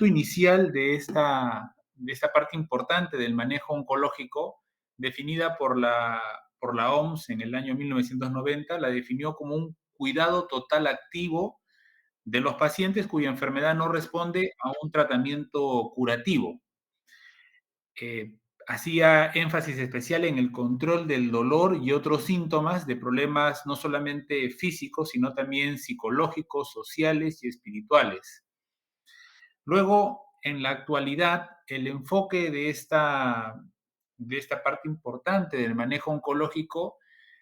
Inicial de esta parte importante del manejo oncológico, definida por la OMS en el año 1990, la definió como un cuidado total activo de los pacientes cuya enfermedad no responde a un tratamiento curativo. Hacía énfasis especial en el control del dolor y otros síntomas de problemas no solamente físicos, sino también psicológicos, sociales y espirituales. Luego, en la actualidad, el enfoque de esta parte importante del manejo oncológico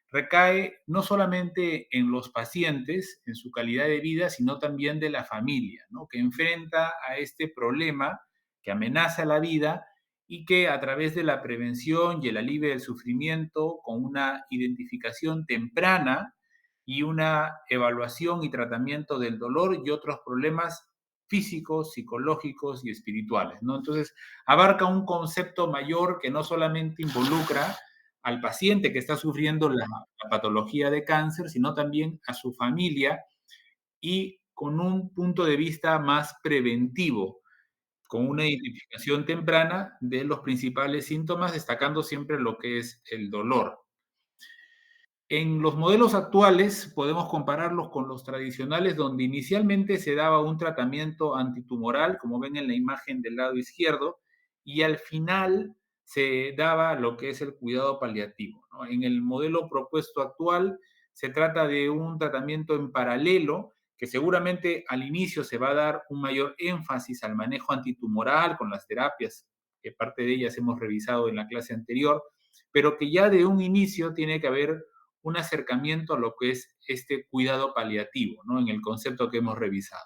recae no solamente en los pacientes, en su calidad de vida, sino también de la familia, ¿no? Que enfrenta a este problema que amenaza la vida y que a través de la prevención y el alivio del sufrimiento, con una identificación temprana y una evaluación y tratamiento del dolor y otros problemas físicos, psicológicos y espirituales, ¿no? Entonces, abarca un concepto mayor que no solamente involucra al paciente que está sufriendo la patología de cáncer, sino también a su familia y con un punto de vista más preventivo, con una identificación temprana de los principales síntomas, destacando siempre lo que es el dolor. En los modelos actuales podemos compararlos con los tradicionales, donde inicialmente se daba un tratamiento antitumoral, como ven en la imagen del lado izquierdo, y al final se daba lo que es el cuidado paliativo, ¿no? En el modelo propuesto actual se trata de un tratamiento en paralelo, que seguramente al inicio se va a dar un mayor énfasis al manejo antitumoral con las terapias, que parte de ellas hemos revisado en la clase anterior, pero que ya de un inicio tiene que haber un acercamiento a lo que es este cuidado paliativo, ¿no? En el concepto que hemos revisado.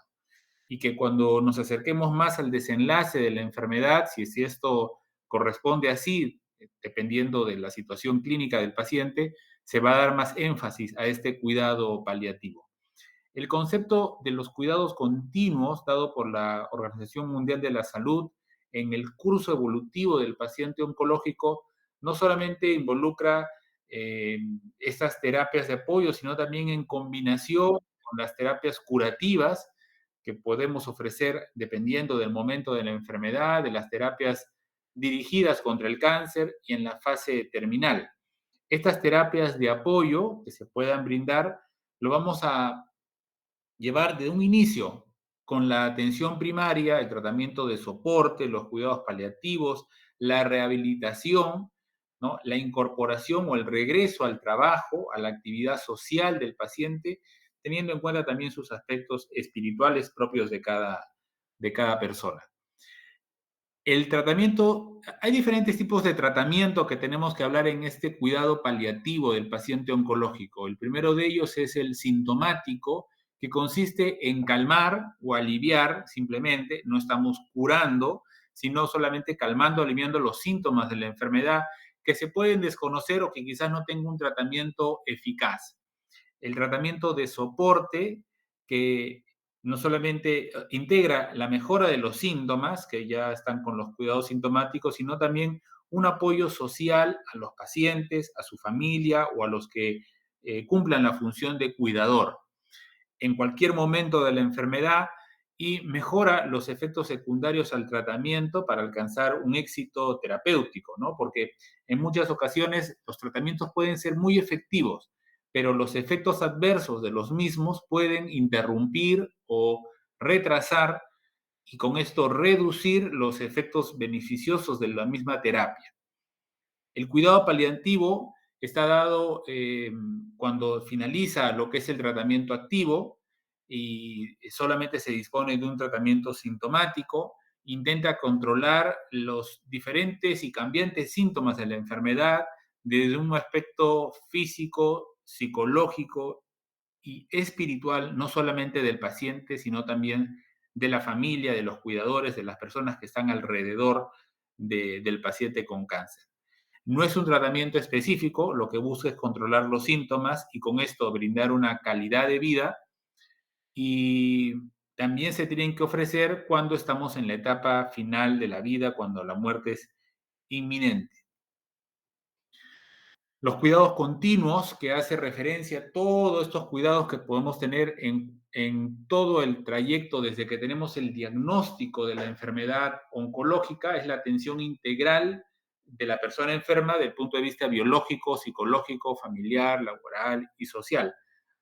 Y que cuando nos acerquemos más al desenlace de la enfermedad, si esto corresponde así, dependiendo de la situación clínica del paciente, se va a dar más énfasis a este cuidado paliativo. El concepto de los cuidados continuos dado por la Organización Mundial de la Salud en el curso evolutivo del paciente oncológico no solamente involucra eh, estas terapias de apoyo, sino también en combinación con las terapias curativas que podemos ofrecer dependiendo del momento de la enfermedad, de las terapias dirigidas contra el cáncer y en la fase terminal. Estas terapias de apoyo que se puedan brindar lo vamos a llevar de un inicio con la atención primaria, el tratamiento de soporte, los cuidados paliativos, la rehabilitación, ¿no? La incorporación o el regreso al trabajo, a la actividad social del paciente, teniendo en cuenta también sus aspectos espirituales propios de cada persona. El tratamiento, hay diferentes tipos de tratamiento que tenemos que hablar en este cuidado paliativo del paciente oncológico. El primero de ellos es el sintomático, que consiste en calmar o aliviar simplemente, no estamos curando, sino solamente calmando, aliviando los síntomas de la enfermedad que se pueden desconocer o que quizás no tenga un tratamiento eficaz. El tratamiento de soporte, que no solamente integra la mejora de los síntomas, que ya están con los cuidados sintomáticos, sino también un apoyo social a los pacientes, a su familia o a los que cumplan la función de cuidador en cualquier momento de la enfermedad y mejora los efectos secundarios al tratamiento para alcanzar un éxito terapéutico, ¿no? Porque en muchas ocasiones los tratamientos pueden ser muy efectivos, pero los efectos adversos de los mismos pueden interrumpir o retrasar y con esto reducir los efectos beneficiosos de la misma terapia. El cuidado paliativo está dado cuando finaliza lo que es el tratamiento activo y solamente se dispone de un tratamiento sintomático, intenta controlar los diferentes y cambiantes síntomas de la enfermedad desde un aspecto físico, psicológico y espiritual, no solamente del paciente, sino también de la familia, de los cuidadores, de las personas que están alrededor del paciente con cáncer. No es un tratamiento específico, lo que busca es controlar los síntomas y con esto brindar una calidad de vida y también se tienen que ofrecer cuando estamos en la etapa final de la vida, cuando la muerte es inminente. Los cuidados continuos, que hace referencia a todos estos cuidados que podemos tener en todo el trayecto desde que tenemos el diagnóstico de la enfermedad oncológica es la atención integral de la persona enferma desde el punto de vista biológico, psicológico, familiar, laboral y social,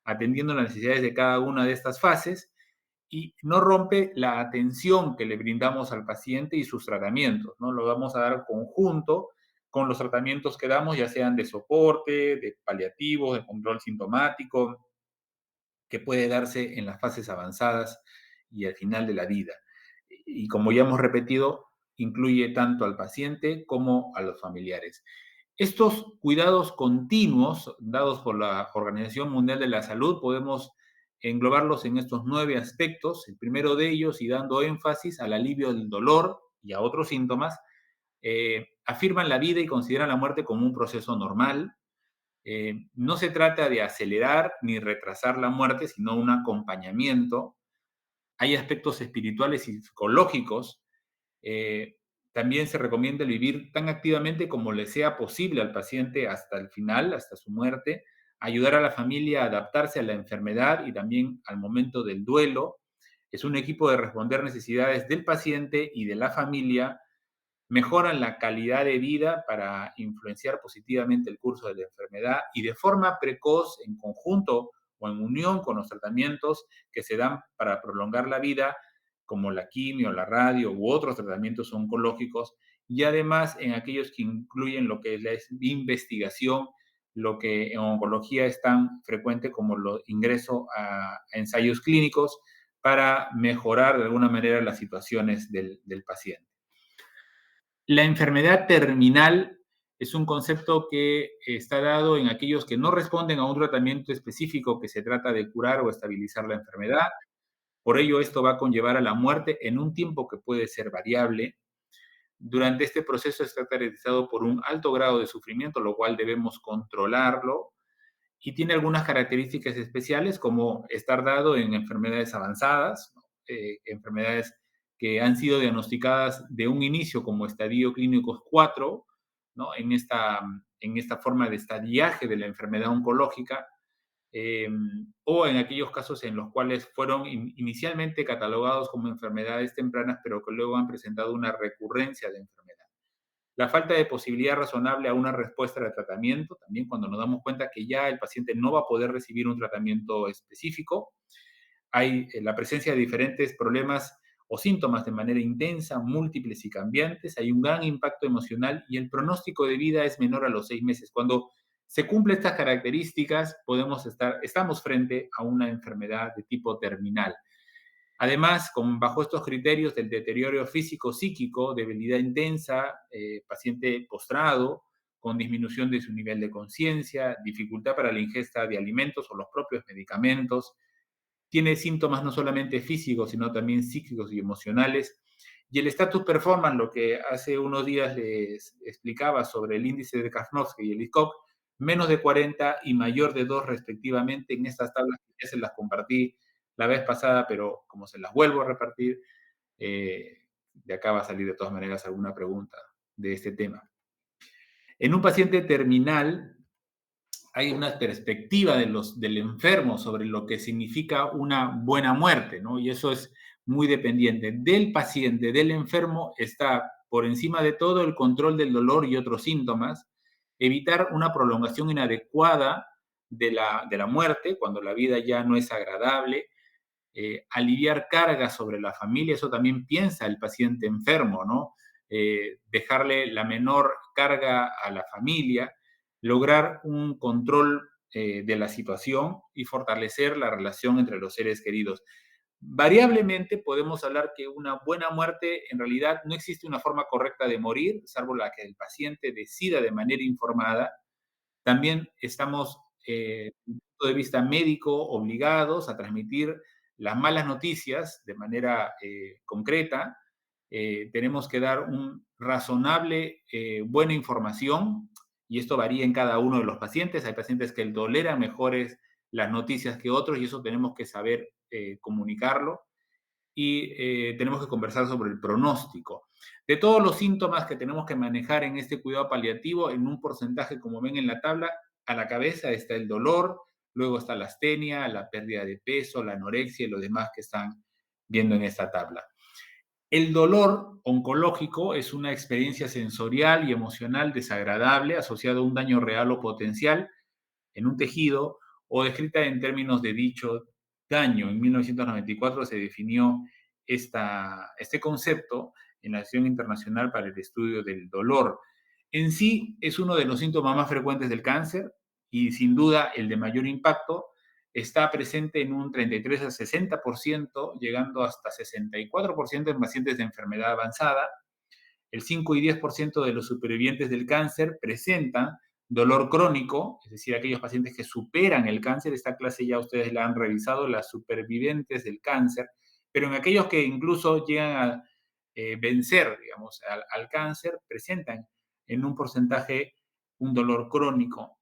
atendiendo las necesidades de cada una de estas fases y no rompe la atención que le brindamos al paciente y sus tratamientos, ¿no? Lo vamos a dar conjunto con los tratamientos que damos, ya sean de soporte, de paliativos, de control sintomático, que puede darse en las fases avanzadas y al final de la vida. Y como ya hemos repetido, incluye tanto al paciente como a los familiares. Estos cuidados continuos dados por la Organización Mundial de la Salud podemos englobarlos en estos 9 aspectos. El primero de ellos, y dando énfasis al alivio del dolor y a otros síntomas, afirman la vida y consideran la muerte como un proceso normal. No se trata de acelerar ni retrasar la muerte, sino un acompañamiento. Hay aspectos espirituales y psicológicos. eh, También se recomienda vivir tan activamente como le sea posible al paciente hasta el final, hasta su muerte, ayudar a la familia a adaptarse a la enfermedad y también al momento del duelo. Es un equipo de responder necesidades del paciente y de la familia, mejoran la calidad de vida para influenciar positivamente el curso de la enfermedad y de forma precoz, en conjunto o en unión con los tratamientos que se dan para prolongar la vida, como la quimio, la radio u otros tratamientos oncológicos, y además en aquellos que incluyen lo que es la investigación, lo que en oncología es tan frecuente como el ingreso a ensayos clínicos para mejorar de alguna manera las situaciones del paciente. La enfermedad terminal es un concepto que está dado en aquellos que no responden a un tratamiento específico que se trata de curar o estabilizar la enfermedad. Por ello, esto va a conllevar a la muerte en un tiempo que puede ser variable. Durante este proceso está caracterizado por un alto grado de sufrimiento, lo cual debemos controlarlo, y tiene algunas características especiales como estar dado en enfermedades avanzadas, ¿no? Enfermedades que han sido diagnosticadas de un inicio como estadio clínico 4, ¿no? En esta forma de estadiaje de la enfermedad oncológica, eh, o en aquellos casos en los cuales fueron inicialmente catalogados como enfermedades tempranas, pero que luego han presentado una recurrencia de enfermedad. La falta de posibilidad razonable a una respuesta de tratamiento, también cuando nos damos cuenta que ya el paciente no va a poder recibir un tratamiento específico. Hay la presencia de diferentes problemas o síntomas de manera intensa, múltiples y cambiantes. Hay un gran impacto emocional y el pronóstico de vida es menor a los 6 meses. Cuando se cumplen estas características, estamos frente a una enfermedad de tipo terminal. Además, bajo estos criterios del deterioro físico, psíquico, debilidad intensa, paciente postrado, con disminución de su nivel de conciencia, dificultad para la ingesta de alimentos o los propios medicamentos, tiene síntomas no solamente físicos, sino también psíquicos y emocionales. Y el status performance, lo que hace unos días les explicaba sobre el índice de Karnofsky y el ISCOC, menos de 40 y mayor de 2 respectivamente. En estas tablas que ya se las compartí la vez pasada, pero como se las vuelvo a repartir, de acá va a salir de todas maneras alguna pregunta de este tema. En un paciente terminal, hay una perspectiva del enfermo sobre lo que significa una buena muerte, ¿no? Y eso es muy dependiente del paciente, del enfermo, está por encima de todo el control del dolor y otros síntomas, evitar una prolongación inadecuada de la muerte, cuando la vida ya no es agradable, aliviar cargas sobre la familia, eso también piensa el paciente enfermo, ¿no? Dejarle la menor carga a la familia, lograr un control de la situación y fortalecer la relación entre los seres queridos. Variablemente podemos hablar que una buena muerte, en realidad no existe una forma correcta de morir, salvo la que el paciente decida de manera informada. También estamos, desde el punto de vista médico, obligados a transmitir las malas noticias de manera concreta. Tenemos que dar un razonable, buena información, y esto varía en cada uno de los pacientes. Hay pacientes que toleran mejores las noticias que otros, y eso tenemos que saber comunicarlo. Y tenemos que conversar sobre el pronóstico. De todos los síntomas que tenemos que manejar en este cuidado paliativo, en un porcentaje, como ven en la tabla, a la cabeza está el dolor, luego está la astenia, la pérdida de peso, la anorexia y lo demás que están viendo en esta tabla. El dolor oncológico es una experiencia sensorial y emocional desagradable asociada a un daño real o potencial en un tejido o descrita en términos de dicho daño. En 1994 se definió este concepto en la Asociación Internacional para el Estudio del Dolor. En sí es uno de los síntomas más frecuentes del cáncer y sin duda el de mayor impacto. Está presente en un 33 a 60%, llegando hasta 64% en pacientes de enfermedad avanzada. El 5 y 10% de los supervivientes del cáncer presentan dolor crónico, es decir, aquellos pacientes que superan el cáncer. Esta clase ya ustedes la han revisado, las supervivientes del cáncer, pero en aquellos que incluso llegan a vencer, digamos, al cáncer, presentan en un porcentaje un dolor crónico.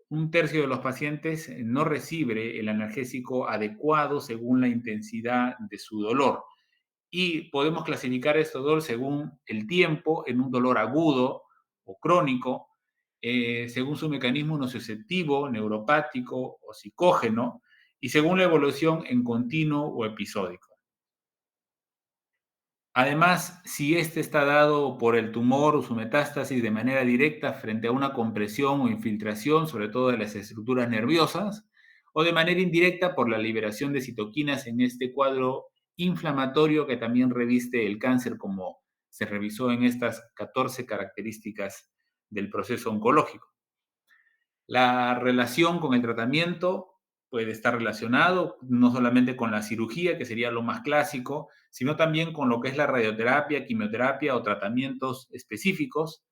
Un tercio de los pacientes no recibe el analgésico adecuado según la intensidad de su dolor. Y podemos clasificar este dolor según el tiempo, en un dolor agudo o crónico, según su mecanismo nociceptivo, neuropático o psicógeno, y según la evolución en continuo o episódico. Además, si este está dado por el tumor o su metástasis de manera directa frente a una compresión o infiltración, sobre todo de las estructuras nerviosas, o de manera indirecta por la liberación de citoquinas en este cuadro inflamatorio que también reviste el cáncer, como se revisó en estas 14 características del proceso oncológico. La relación con el tratamiento puede estar relacionado no solamente con la cirugía, que sería lo más clásico, sino también con lo que es la radioterapia, quimioterapia o tratamientos específicos.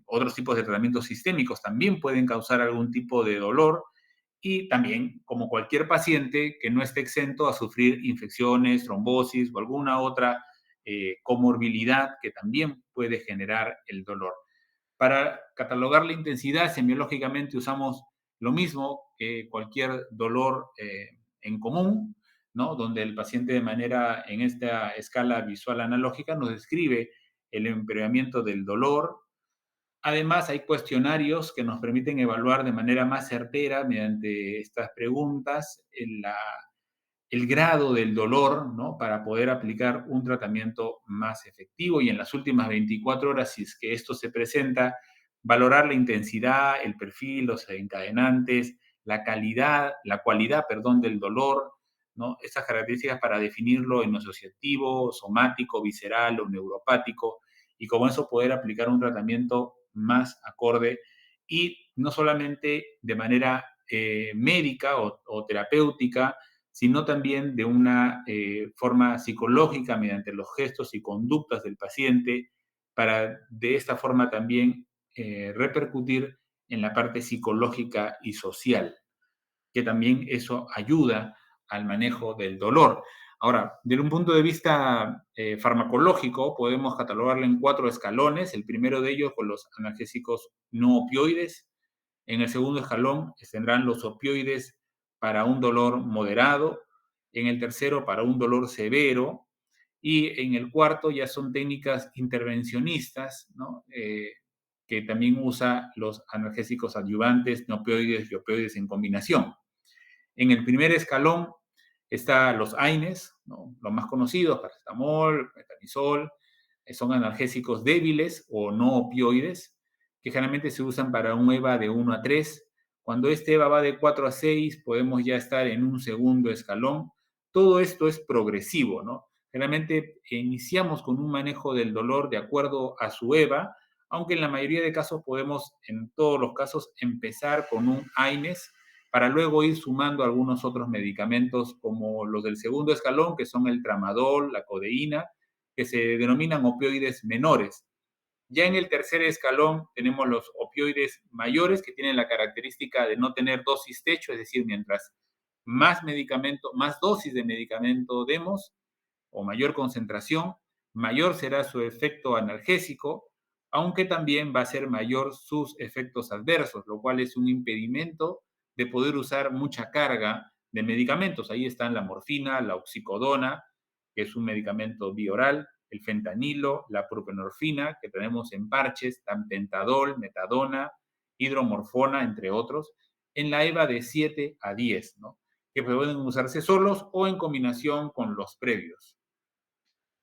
Otros tipos de tratamientos sistémicos también pueden causar algún tipo de dolor y también, como cualquier paciente, que no esté exento a sufrir infecciones, trombosis o alguna otra comorbilidad que también puede generar el dolor. Para catalogar la intensidad, semiológicamente usamos lo mismo que cualquier dolor en común, ¿no? Donde el paciente de manera, en esta escala visual analógica, nos describe el empeoramiento del dolor. Además, hay cuestionarios que nos permiten evaluar de manera más certera, mediante estas preguntas, el grado del dolor, ¿no? Para poder aplicar un tratamiento más efectivo y en las últimas 24 horas, si es que esto se presenta, valorar la intensidad, el perfil, los encadenantes, la calidad, la cualidad, perdón, del dolor, ¿no? Estas características para definirlo en asociativo, somático, visceral o neuropático, y con eso poder aplicar un tratamiento más acorde y no solamente de manera médica o terapéutica, sino también de una forma psicológica mediante los gestos y conductas del paciente, para de esta forma también repercutir en la parte psicológica y social, que también eso ayuda al manejo del dolor. Ahora, desde un punto de vista farmacológico, podemos catalogarlo en 4 escalones. El primero de ellos con los analgésicos no opioides. En el segundo escalón tendrán los opioides para un dolor moderado. En el tercero, para un dolor severo. Y en el cuarto ya son técnicas intervencionistas, ¿no? Que también usa los analgésicos adyuvantes, no opioides y opioides en combinación. En el primer escalón están los AINES, ¿no? Los más conocidos, paracetamol, metamizol, son analgésicos débiles o no opioides, que generalmente se usan para un EVA de 1 a 3. Cuando este EVA va de 4 a 6, podemos ya estar en un segundo escalón. Todo esto es progresivo, ¿no? Generalmente iniciamos con un manejo del dolor de acuerdo a su EVA, aunque en la mayoría de casos podemos, en todos los casos, empezar con un AINES para luego ir sumando algunos otros medicamentos como los del segundo escalón, que son el tramadol, la codeína, que se denominan opioides menores. Ya en el tercer escalón tenemos los opioides mayores, que tienen la característica de no tener dosis techo, es decir, mientras más medicamento, más dosis de medicamento demos o mayor concentración, mayor será su efecto analgésico, aunque también va a ser mayor sus efectos adversos, lo cual es un impedimento de poder usar mucha carga de medicamentos. Ahí están la morfina, la oxicodona, que es un medicamento bioral, el fentanilo, la propenorfina, que tenemos en parches, tampentadol, metadona, hidromorfona, entre otros. en la EVA de 7 a 10, ¿no? Que pueden usarse solos o en combinación con los previos.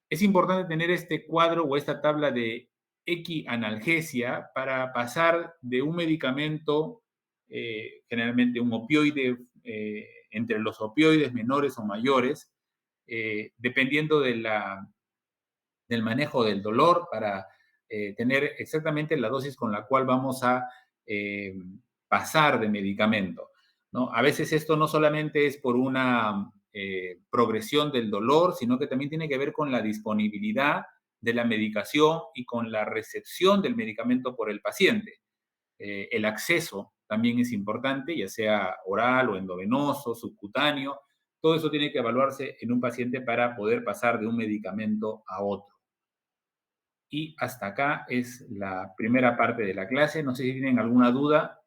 Es importante tener este cuadro o esta tabla de equianalgesia para pasar de un medicamento, generalmente un opioide, entre los opioides menores o mayores, dependiendo del manejo del dolor, para tener exactamente la dosis con la cual vamos a eh, pasar de medicamento, ¿no? A veces esto no solamente es por una progresión del dolor, sino que también tiene que ver con la disponibilidad de la medicación y con la recepción del medicamento por el paciente. El acceso también es importante, ya sea oral o endovenoso, subcutáneo. Todo eso tiene que evaluarse en un paciente para poder pasar de un medicamento a otro. Y hasta acá es la primera parte de la clase. No sé si tienen alguna duda